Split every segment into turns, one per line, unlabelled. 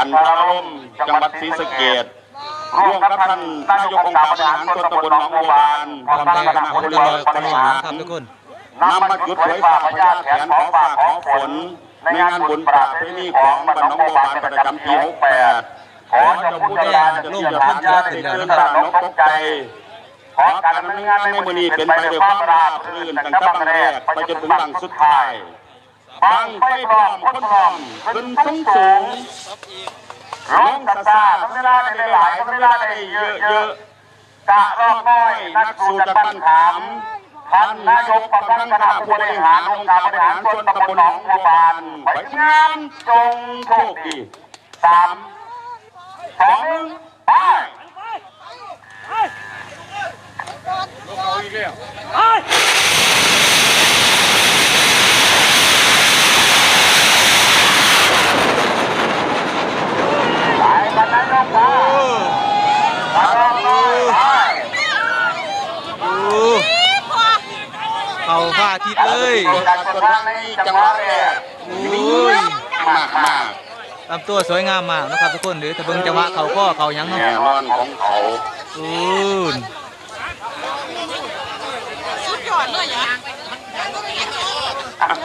กันทรลมจังหวัดศรีสะเกษร่วมกับท่านนายกองค์การบริหารส่วนตำบลหนองบัวบานพร้อมทั้งคณะผู้บริหาร
ครับทุกคน
นำมาจุดไฟฟ้าพญาแถนขอฟ้าขอฝนในงานบุญประเพณีของบ้านหนองบัวบานประจำปี68ขอเจ้าผู้ได้จะที่จะพัฒนาได้เกินตามนกตกใจขอการดำเนินงานในมื้อนี้เป็นไปด้วยความราบรื่นตั้งแต่บังแรกไปจนถึงบังสุดท้ายบังไฟพร้อมคนพร้อมขึ้นสูงลงซาทำเวลาได้หลายทำเวลาได้เยอะกะรอบน้อยนักสู่จากบ้านขามท่านนายกกับท่านคณะผู้บริหารองค์การบริหารส่วนตำบลหนองบัวบานไปงานจงโชคดี3 2 1ไป
เขาพาทิศเลย
จังหวะแรกมาก
ลำตัวสวยงามมากนะครับทุกคนหรือถ้าเบิ่งจังหวะเขาข้อเขายังเนาะ
แน่นอนของเขา
สุดยอดเลยอ่ะ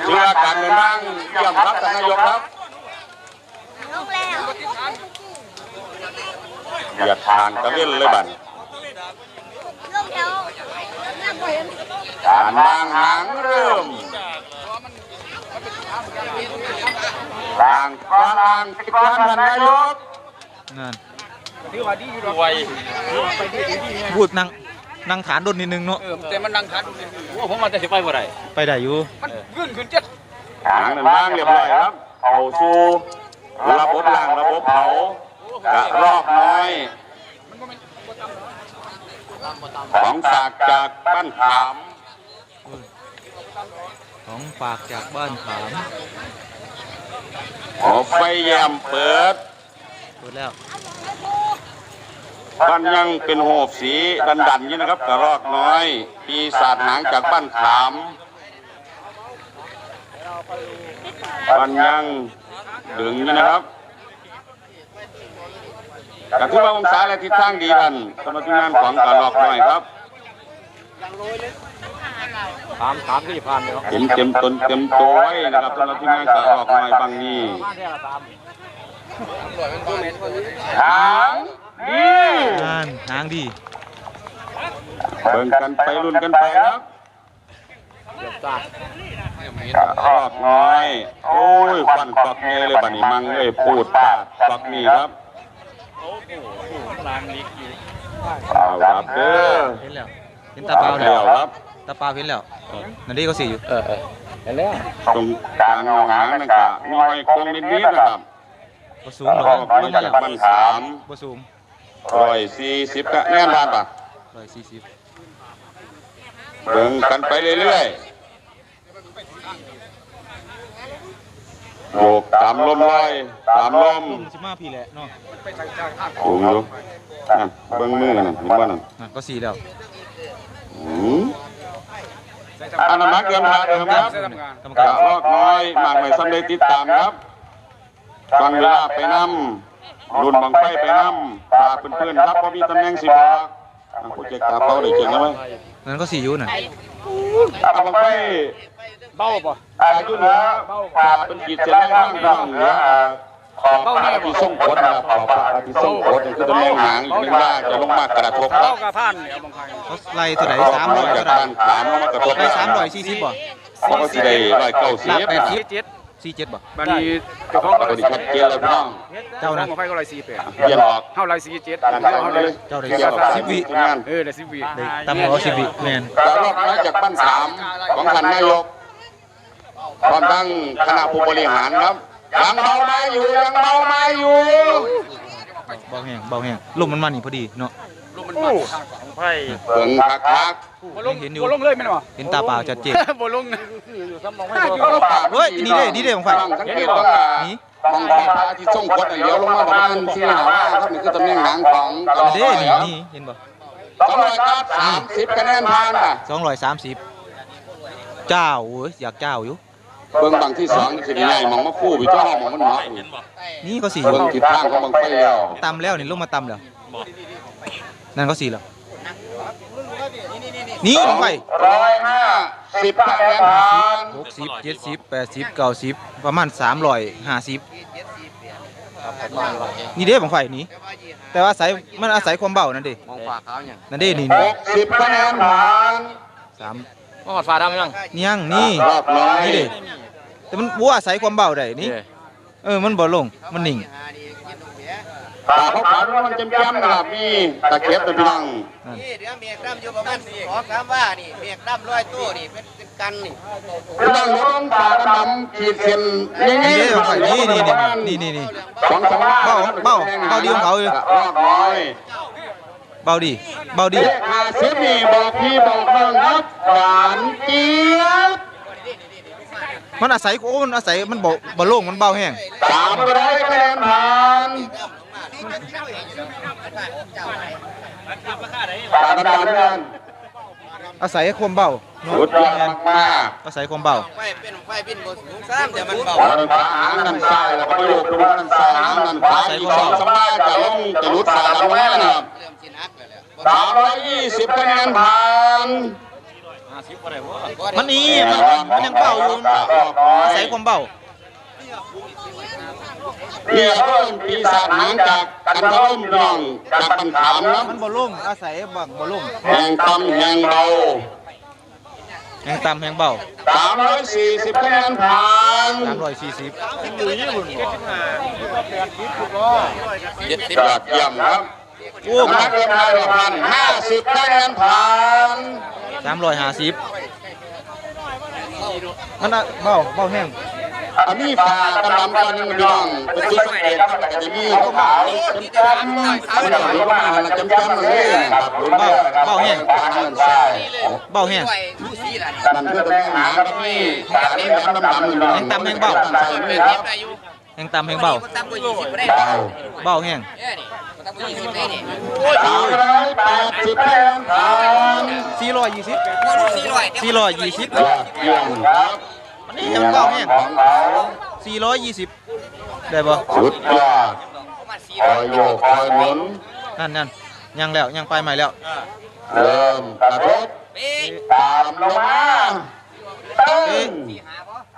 เชื่อการเดินทางเยี่ยมครับท่านนายกครับ
ลงแล้ว
อย่าทานกระเล่นเลยบั่น
ลงแล้ว
การวางหางเริ่มล่างฟ้าล่างติดตามท่านนายก
นั่นพูดนั่งฐานโดนนิดนึงเนาะ
แต่มันนั่งฐานโดนนิดนึงผมมันจะสิไปบ่ได้
ไปได้อยู่
มันขึ้นเจ็ด
หางนั่นว่างเรียบร้อยครับเข้าสู่ระบบล่างระบบเผากระรอกน้อยของฝากจากบ้านขาม
ของฝากจากบ้านขาม
ไฟแยมเปิด
แล้ว
บ้านยังเป็นโหบสีดันๆนี่นะครับกระรอกน้อยปีศาจหางจากบ้านขามบ้านยังดึงนี่นะครับกระทืบองศาและทิศทางดีท่านสมาชิกงานของกระรอกน้อยครับ
ถามที่ผ่านเนาะ
เต็มต้นเต็มตัวไว้นะครับสำหรับที่งานกระรอกน้อยบางนี้หางดี
หางดี
เบิ่งกันไปรุ่นกันไปครับกระรอกน้อยโอ้ยฟันฟักเงี้ยเลยบัดนี้มั่งเลยพูดปากฟักนี่ครับเอาครับเด้อ
เห็นแล้วเห็นตาเปล่าแล้ว
ครับ
ตาเปล่าเห็นแล้วนั่นดีก็สี่อยู่
เห็นแล้ว
ตรงกลางเงาหางนั่นก็น้อยคงนิดนะครับ
บ่สูงหรอก
มันจากบ้านขาม
บ่สูง
140ก็แน่นบ้านป่ะ
140
เบิ่งกันไปเรื่อยๆโยกตามลมลอยตามลม
15พี่แหละเนาะ
สูงอยู่นั่นเบิ่งมือนั่นเห็นบ่นั่น
ก็4แล้ว
อันนั้นนักเดินทางเดิมครับกระรอกน้อยมากไม่สำเร็จติดตามครับฟังเวลาไปนำรุ่นบังไฟไปนำฝากเพื่อนๆครับเพราะมีตำแหน่งสิบอกผู้เจ็บขาเป้าได้เก่งไหม
นั่นก็4อยู่น่ะ
บังไฟ
เบ้าป่ะ
อายุเหนือฝากเป็นกีดเส้นให้ข้างเหนือขอบพระที่ส่งผลนะครับขอบพระที่ส่งผลคือตำแหน่งหางอยู่นึงว่าจะลงมากระทบครับ
เขาไล่เท่าไหร่300
จากการถามลงมากระทบ
ได้340บ่
เขาก็สิได้
190 47บ่
บัดนี้เจ้าของ
ก็ได้ชัดเจนแล้วพี่น้อง
เจ้านะ
ไฟก็148
เยี่ยมออก
เฮา147
เจ้าได้10วิ
ได้10วิ
ตามเขา10วิแม่น
กระรอกน้อยจากบ้านขามของท่านนายกพร้อมทั้งคณะผู้บริหารครับยังเบามาอยู่
เบาแห้งลมมันมานี่พอดีเนาะ
ลมมันมาของไฟ
เบิ่งคัก
เห็นอยู่
บ่ลงเลยแม่นบ่
เห็นตาเปล่าชัดเจน
บ่ลง
เฮ้ยนี่เด้ของไฟ
สังเกตว่านี่มองพระที่ส่งผลเลี้ยวลงมาประมาณ4-5ว่าครับนี่คือตำแหน่งหางของกระรอกน้อย
นี่เห็นบ่
200ครับ30คะแนนผ่านอ่ะ
230เจ้าโอ้ยอยากเจ้าอยู่
เบิ่งบังที่สองนี่คือง่ายมองมาคู่วิจ้ามองมันเหมาะ
นี่เขาสี่
เบิ่งทิศทางของบังไฟแล้ว
ตำแล้วนี่ลงมาตำแล้วนั่นเขาสี่แล้วนี่ลงไป
150คะแนนผ่าน
60 70 80 90ประมาณ350นี่เด้บังไฟนี่แต่ว่าอาศัยมันอาศัยความเบานั่นเด้
มองฟ้าขาวยัง
นั่นเด้นี่
60คะแนนผ่าน
มองหอดฟ้าดำยัง
ยังนี่
รอบร้อย
นี่เด้แต่มันบัวอาศัยความเบาได้นี่มันบ่ลงมันนิ่ง
ตาเขาผ่านว่ามันจำนะครับนี่ตะเข็บเป็นพี่น้อง
นี่เดี๋ยวเมียกล้ำอยู่ประมาณ2-3ว่านี่เมียกล้ำ100ตู้นี่เป็นกันนี่
พี่น้องลงตาดำขีดเส้นนี่
นี่เด้บังไฟนี่
สองสาม
เบาดีของเขาเลย
รอบร้อย
เบาดี
เลข50นี่บอกพี่บอกน้องครับหวานเจี๊ยบ
มันอาศัยมันอาศัยมันบ่โล่งมันเบาแห้ง
300คะแนนผ่านตาดำนั่น
อาศัยความเบาเนาะ
สุดยอดมาก
อาศัยความเบา
ไฟเป็นไฟบินบนสูงซ้ำแต่มันเบา
ๆด้านขวาหางด้านซ้ายแล้วก็ไปโยกดูด้านซ้ายหางด้านขวาอีกสองสมัยจะลงจะรุดสาดำแม่นะครับ
เริ่มสินักแล้วแหละ
320คะแนนผ่าน
มันนี่มันยังเบาอยู่อาศัยความเบา
นี่เพิ่มปีศาจหางจากกันทะล่มพี่น้องจากปันขามนะ
มันบ่โล่งอาศัยบ่โล่ง
แห่งต่ำแห่งเบา
แห้งต่ำแห้งเบา
340คะแนนผ่าน
340
ยอดเยี่ยมครับ
โอ้
นักเรียนนายพัน50คะแนนผ่าน
350มันเบาแห้ง
อันนี้ฝาตำกันพี่น้องเป็นจุดสังเกตมันก็จะมีขาวๆจำๆมันจะมาจำๆเลยครับเบาแห้ง
เบาแห้ง
รู้สีล่ะ
นั่นคือตัวแม่หางครับนี่ฝานี่ดำๆนี่
แห้งต่ำแห้งเบา
ครับ
แห้งต่ำแห้งเบา
ต่ำกว่า20บ่ได้
เบาแห้ง
นี่ต่ำกว่า20ได้นี่
380คะแนนผ่าน
420
บ่รู้400
420
ยอดเยี่ยมครับ
มันนี่มันเบาแห้ง
ของเรา
420ได้บ่
สุดยอด
ประมาณ
คอยโยกคอยหมุน
นั่นยังแล้วยังไปใหม่แล้ว
เริ่มกระทบ
เป๊ะ
ตามลงมาตึ้ง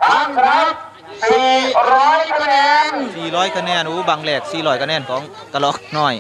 ทันครับ400คะแนน
400คะแนนบังแหลก400คะแนนของกะลอกน้อย